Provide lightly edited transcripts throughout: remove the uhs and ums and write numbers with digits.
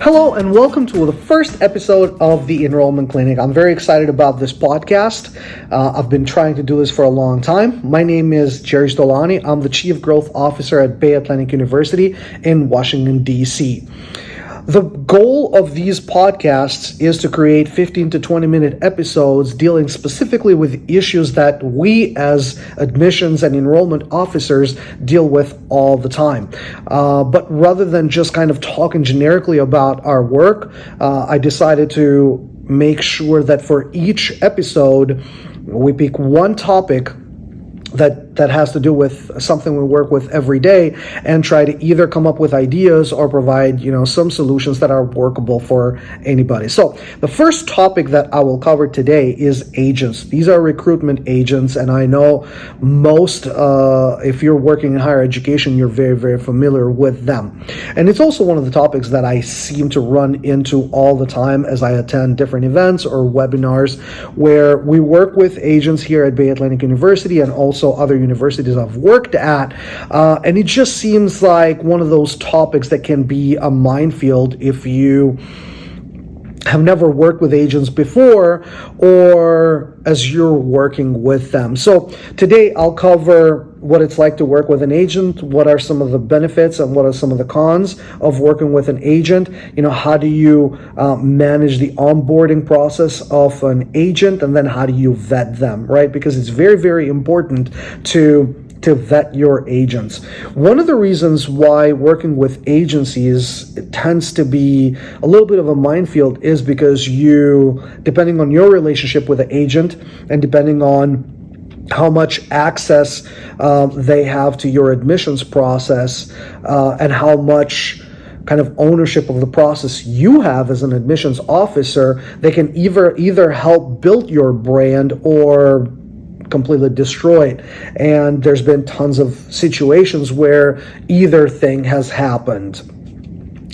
Hello and welcome to the first episode of the Enrollment Clinic. I'm very excited about this podcast. I've been trying to do this for a long time. My name is Jerry Stolani. I'm the Chief Growth Officer at Bay Atlantic University in Washington, D.C. The goal of these podcasts is to create 15 to 20 minute episodes dealing specifically with issues that we as admissions and enrollment officers deal with all the time. But rather than just kind of talking generically about our work, I decided to make sure that for each episode, we pick one topic that has to do with something we work with every day and try to either come up with ideas or provide, some solutions that are workable for anybody. So the first topic that I will cover today is agents. These are recruitment agents, and I know most, if you're working in higher education, you're very, very familiar with them. And it's also one of the topics that I seem to run into all the time as I attend different events or webinars where we work with agents here at Bay Atlantic University and also other universities I've worked at, and it just seems like one of those topics that can be a minefield if you have never worked with agents before or as you're working with them. So today I'll cover what it's like to work with an agent, what are some of the benefits and what are some of the cons of working with an agent. How do you manage the onboarding process of an agent, and then how do you vet them, right? Because it's very, very important to vet your agents. One of the reasons why working with agencies tends to be a little bit of a minefield is because depending on your relationship with the agent and depending on how much access they have to your admissions process and how much kind of ownership of the process you have as an admissions officer, they can either help build your brand or completely destroy it. And there's been tons of situations where either thing has happened.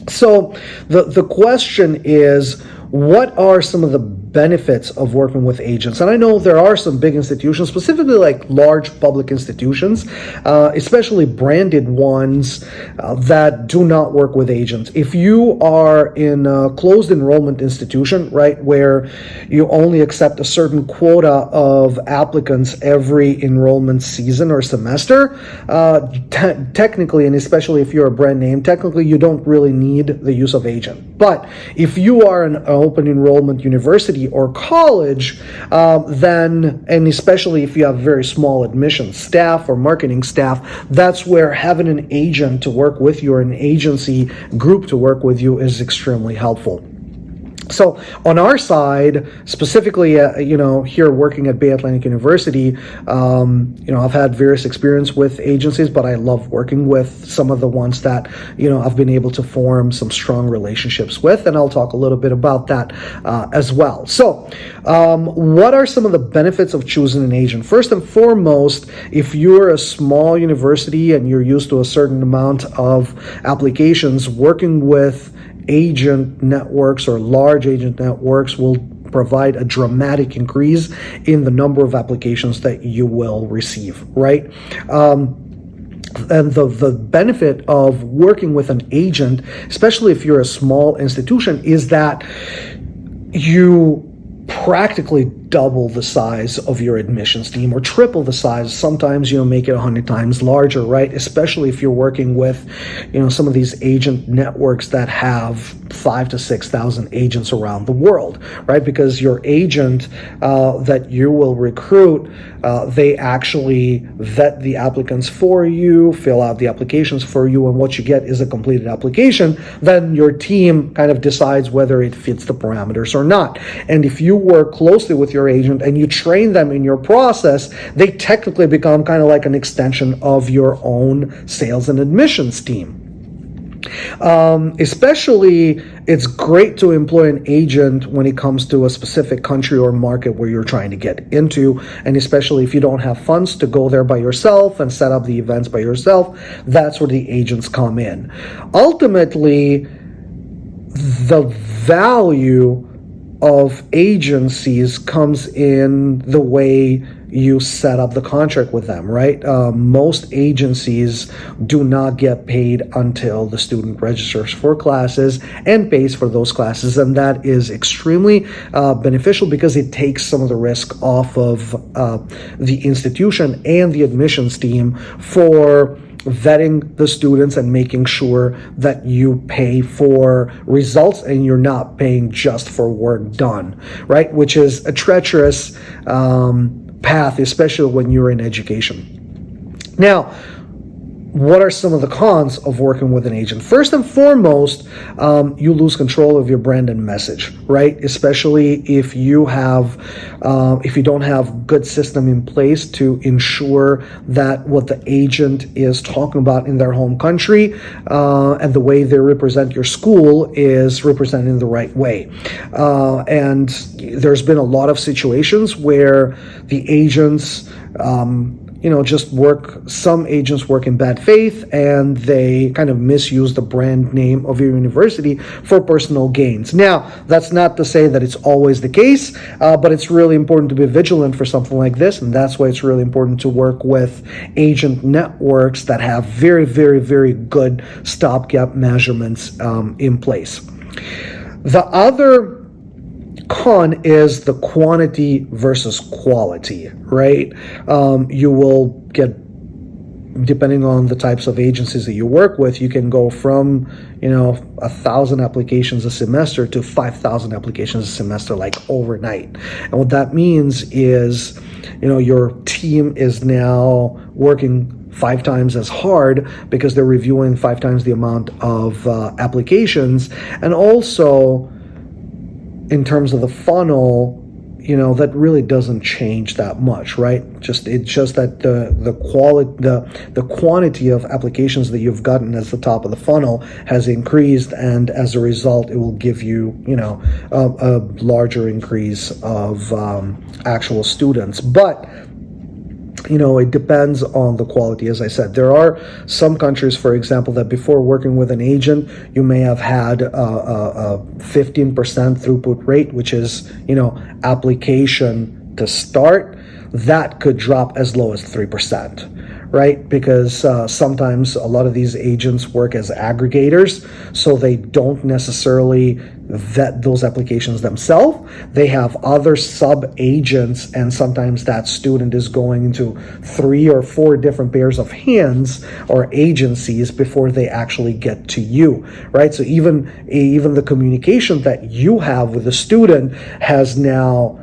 So the question is, what are some of the benefits of working with agents? And I know there are some big institutions, specifically like large public institutions, especially branded ones that do not work with agents. If you are in a closed enrollment institution, right, where you only accept a certain quota of applicants every enrollment season or semester, technically, and especially if you're a brand name, technically you don't really need the use of agent. But if you are an open enrollment university or college, then, and especially if you have very small admissions staff or marketing staff, that's where having an agent to work with you or an agency group to work with you is extremely helpful. So on our side, specifically, here working at Bay Atlantic University, I've had various experience with agencies, but I love working with some of the ones that, I've been able to form some strong relationships with, and I'll talk a little bit about that as well. So what are some of the benefits of choosing an agent? First and foremost, if you're a small university and you're used to a certain amount of applications, working with agent networks or large agent networks will provide a dramatic increase in the number of applications that you will receive, right? And the benefit of working with an agent, especially if you're a small institution, is that you practically double the size of your admissions team or triple the size. Sometimes, make it 100 times larger, right? Especially if you're working with, some of these agent networks that have 5,000 to 6,000 agents around the world, right? Because your agent that you will recruit, they actually vet the applicants for you, fill out the applications for you, and what you get is a completed application. Then your team kind of decides whether it fits the parameters or not. And if you work closely with your agent and you train them in your process, they technically become kind of like an extension of your own sales and admissions team. Especially, it's great to employ an agent when it comes to a specific country or market where you're trying to get into, and especially if you don't have funds to go there by yourself and set up the events by yourself, that's where the agents come in. Ultimately, the value of agencies comes in the way you set up the contract with them, right? Most agencies do not get paid until the student registers for classes and pays for those classes, and that is extremely beneficial because it takes some of the risk off of the institution and the admissions team for vetting the students and making sure that you pay for results and you're not paying just for work done, right? Which is a treacherous path, especially when you're in education. Now, what are some of the cons of working with an agent? First and foremost, you lose control of your brand and message, right? Especially if you don't have good system in place to ensure that what the agent is talking about in their home country and the way they represent your school is represented in the right way. And there's been a lot of situations where the agents some agents work in bad faith and they kind of misuse the brand name of your university for personal gains. Now, that's not to say that it's always the case, but it's really important to be vigilant for something like this, and that's why it's really important to work with agent networks that have very, very, very good stopgap measurements in place. The other con is the quantity versus quality, right? You will get, depending on the types of agencies that you work with, you can go from 1,000 applications a semester to 5,000 applications a semester, like overnight. And what that means is your team is now working 5 times as hard because they're reviewing 5 times the amount of applications. And also, in terms of the funnel, that really doesn't change that much, right? It's just that the quantity of applications that you've gotten as the top of the funnel has increased, and as a result, it will give you, a larger increase of actual students. But it depends on the quality. As I said, there are some countries, for example, that before working with an agent, you may have had a 15% throughput rate, which is, application to start. That could drop as low as 3%, right? Because sometimes a lot of these agents work as aggregators, so they don't necessarily vet those applications themselves. They have other sub-agents, and sometimes that student is going into 3 or 4 different pairs of hands or agencies before they actually get to you, right? So even the communication that you have with the student has now,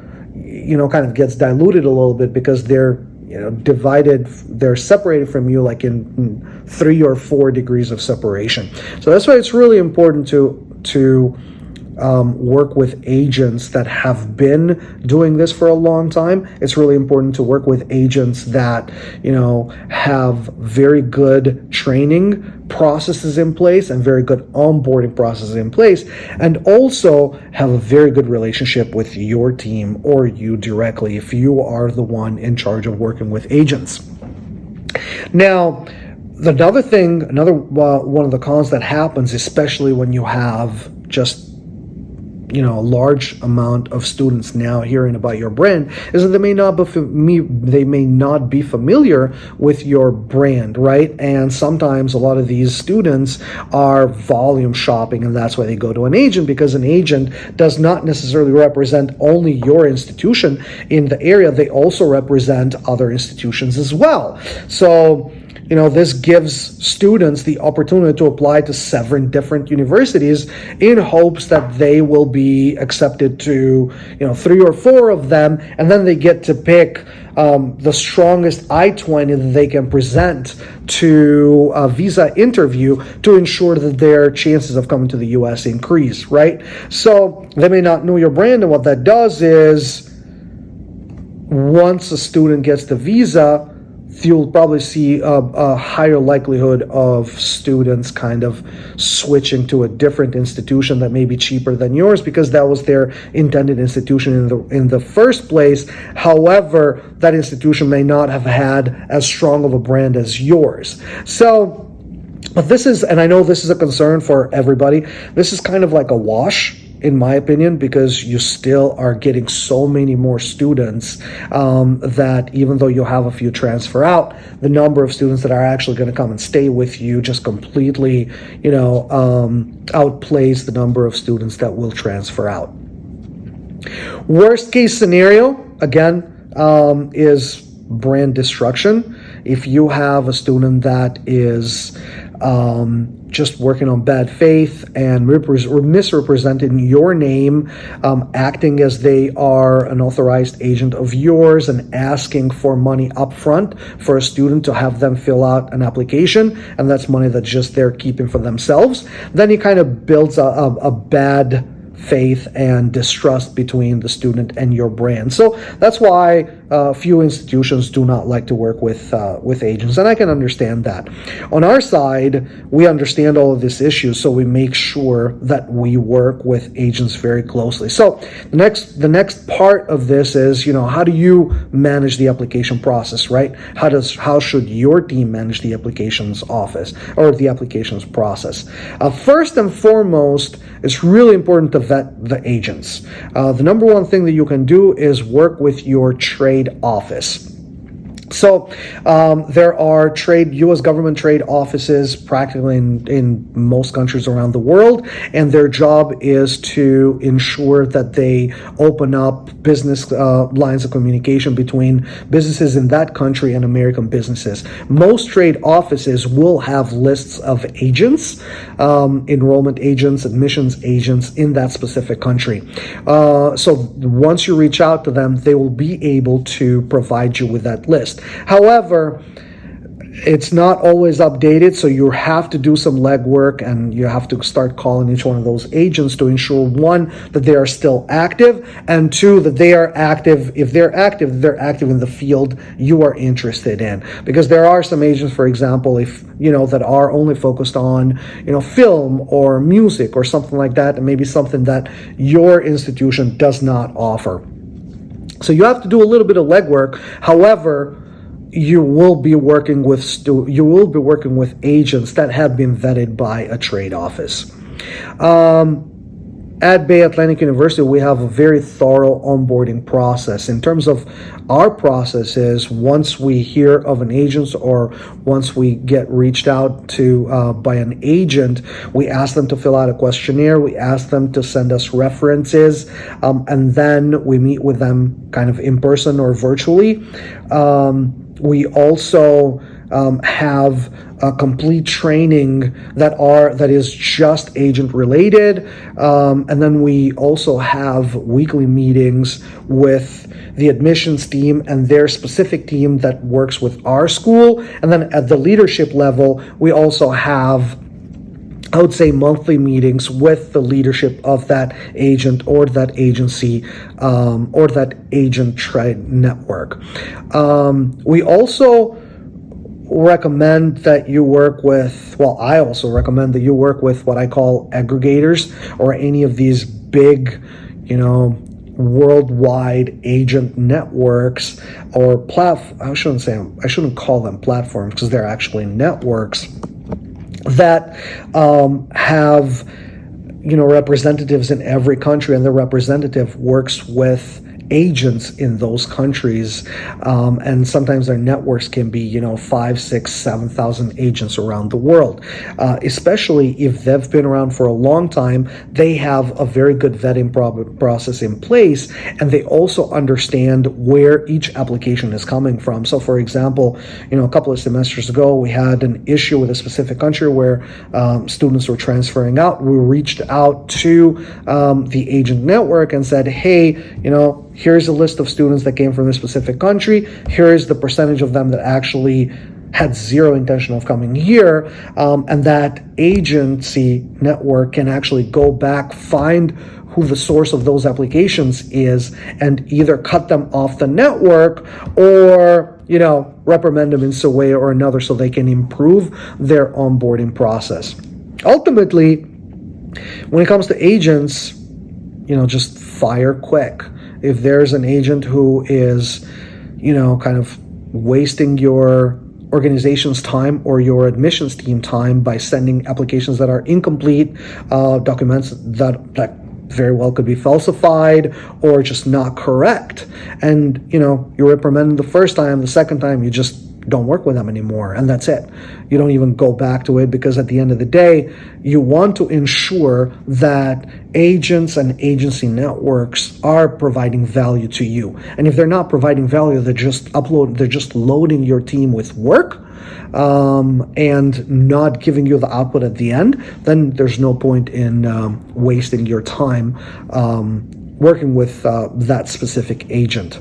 kind of gets diluted a little bit because they're they're separated from you like in 3 or 4 degrees of separation. So that's why it's really important to work with agents that have been doing this for a long time. It's really important to work with agents that, have very good training processes in place and very good onboarding processes in place, and also have a very good relationship with your team or you directly if you are the one in charge of working with agents. Now, another one of the cons that happens, especially when you have just a large amount of students now hearing about your brand, is that they may not be familiar with your brand, right? And sometimes a lot of these students are volume shopping, and that's why they go to an agent, because an agent does not necessarily represent only your institution in the area. They also represent other institutions as well. So this gives students the opportunity to apply to 7 different universities in hopes that they will be accepted to, 3 or 4 of them, and then they get to pick the strongest I-20 that they can present to a visa interview to ensure that their chances of coming to the U.S. increase, right? So they may not know your brand, and what that does is once a student gets the visa, you'll probably see a higher likelihood of students kind of switching to a different institution that may be cheaper than yours because that was their intended institution in the first place. However, that institution may not have had as strong of a brand as yours. But this is, and I know this is a concern for everybody, this is kind of like a wash in my opinion, because you still are getting so many more students that even though you have a few transfer out, the number of students that are actually going to come and stay with you just completely, outplays the number of students that will transfer out. Worst case scenario, again, is brand destruction. If you have a student that is just working on bad faith and misrepresenting your name, acting as they are an authorized agent of yours and asking for money up front for a student to have them fill out an application, and that's money that just they're keeping for themselves, then it kind of builds a bad faith and distrust between the student and your brand. So that's why few institutions do not like to work with agents, and I can understand that. On our side, we understand all of these issues, so we make sure that we work with agents very closely. So the next part of this is, how do you manage the application process, right? How should your team manage the applications office or the applications process? First and foremost, it's really important to vet the agents. The number one thing that you can do is work with your trade office. So there are U.S. government trade offices practically in most countries around the world, and their job is to ensure that they open up business lines of communication between businesses in that country and American businesses. Most trade offices will have lists of agents, enrollment agents, admissions agents in that specific country. So once you reach out to them, they will be able to provide you with that list. However, it's not always updated, so you have to do some legwork and you have to start calling each one of those agents to ensure, one, that they are still active, and two, that they are active. If they're active in the field you are interested in. Because there are some agents, for example, that are only focused on, film or music or something like that, and maybe something that your institution does not offer. So you have to do a little bit of legwork. However, you will be working with agents that have been vetted by a trade office. At Bay Atlantic University, we have a very thorough onboarding process. In terms of our processes, once we hear of an agent or once we get reached out to by an agent, we ask them to fill out a questionnaire, we ask them to send us references, and then we meet with them kind of in person or virtually. We also have a complete training that is just agent related, and then we also have weekly meetings with the admissions team and their specific team that works with our school. And then at the leadership level, we also have, I would say, monthly meetings with the leadership of that agent or that agency or that agent trade network. We also recommend that you work with, I also recommend that you work with what I call aggregators, or any of these big, worldwide agent networks or I shouldn't call them platforms, because they're actually networks that have representatives in every country, and the representative works with agents in those countries, and sometimes their networks can be 5, 6, 7,000 agents around the world. Especially if they've been around for a long time, they have a very good vetting process in place, and they also understand where each application is coming from. So for example, a couple of semesters ago, we had an issue with a specific country where students were transferring out. We reached out to the agent network and said, hey, here's a list of students that came from this specific country. Here is the percentage of them that actually had zero intention of coming here. And that agency network can actually go back, find who the source of those applications is, and either cut them off the network or, reprimand them in some way or another so they can improve their onboarding process. Ultimately, when it comes to agents, just fire quick. If there's an agent who is, kind of wasting your organization's time or your admissions team time by sending applications that are incomplete, documents that very well could be falsified or just not correct. And, you reprimand them the first time, the second time, you just don't work with them anymore, and that's it. You don't even go back to it, because at the end of the day, you want to ensure that agents and agency networks are providing value to you. And if they're not providing value, they're just loading your team with work, and not giving you the output at the end, then there's no point in wasting your time working with that specific agent.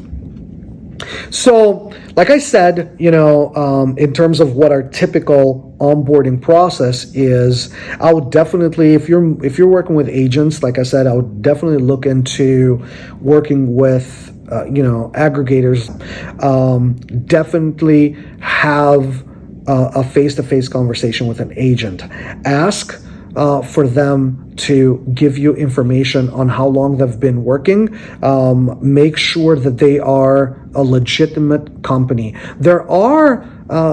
So, like I said, in terms of what our typical onboarding process is, I would definitely, if you're working with agents, like I said, I would definitely look into working with aggregators. Definitely have a face-to-face conversation with an agent. Ask for them to give you information on how long they've been working. Make sure that they are a legitimate company. There are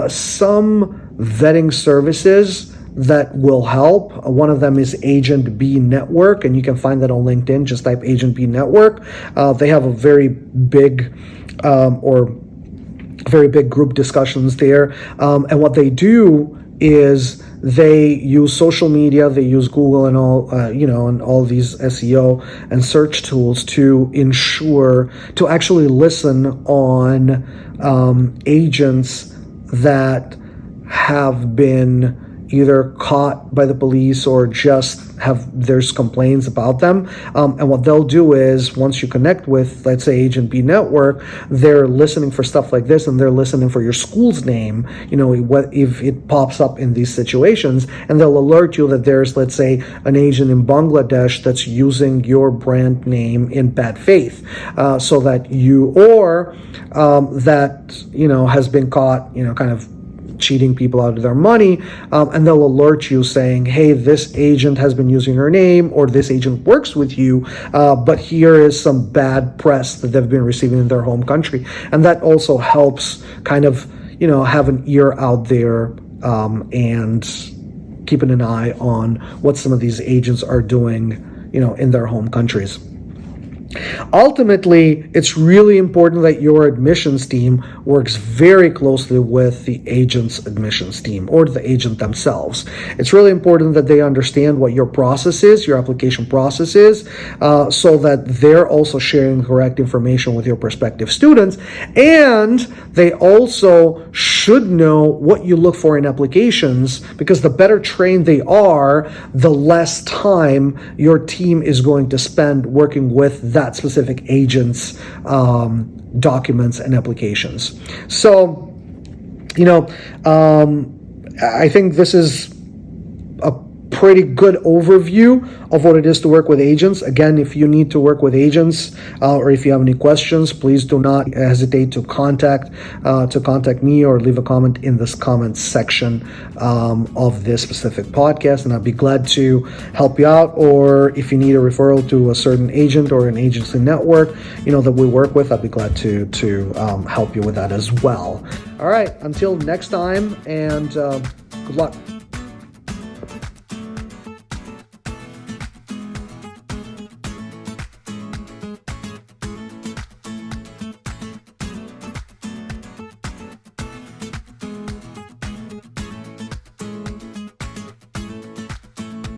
some vetting services that will help. One of them is Agent B Network, and you can find that on LinkedIn. Just type Agent B Network. They have a very big group discussions there. And what they do is they use social media, they use Google and all, and all these SEO and search tools to actually listen on agents that have been either caught by the police or just there's complaints about them. And what they'll do is, once you connect with, let's say, Agent B Network, they're listening for stuff like this, and they're listening for your school's name, if it pops up in these situations, and they'll alert you that there's, let's say, an agent in Bangladesh that's using your brand name in bad faith, so that has been caught, kind of cheating people out of their money, and they'll alert you saying, hey, this agent has been using her name, or this agent works with you, but here is some bad press that they've been receiving in their home country. And that also helps kind of, have an ear out there, and keeping an eye on what some of these agents are doing, in their home countries. Ultimately, it's really important that your admissions team works very closely with the agent's admissions team, or the agent themselves. It's really important that they understand what your process is, your application process is, so that they're also sharing correct information with your prospective students. And they also should know what you look for in applications, because the better trained they are, the less time your team is going to spend working with that specific agent's documents and applications. So, I think this is a pretty good overview of what it is to work with agents. Again, if you need to work with agents, or if you have any questions, please do not hesitate to contact me, or leave a comment in this comment section of this specific podcast, and I'll be glad to help you out. Or if you need a referral to a certain agent or an agency network, that we work with, I'll be glad to help you with that as well. All right, until next time, and good luck.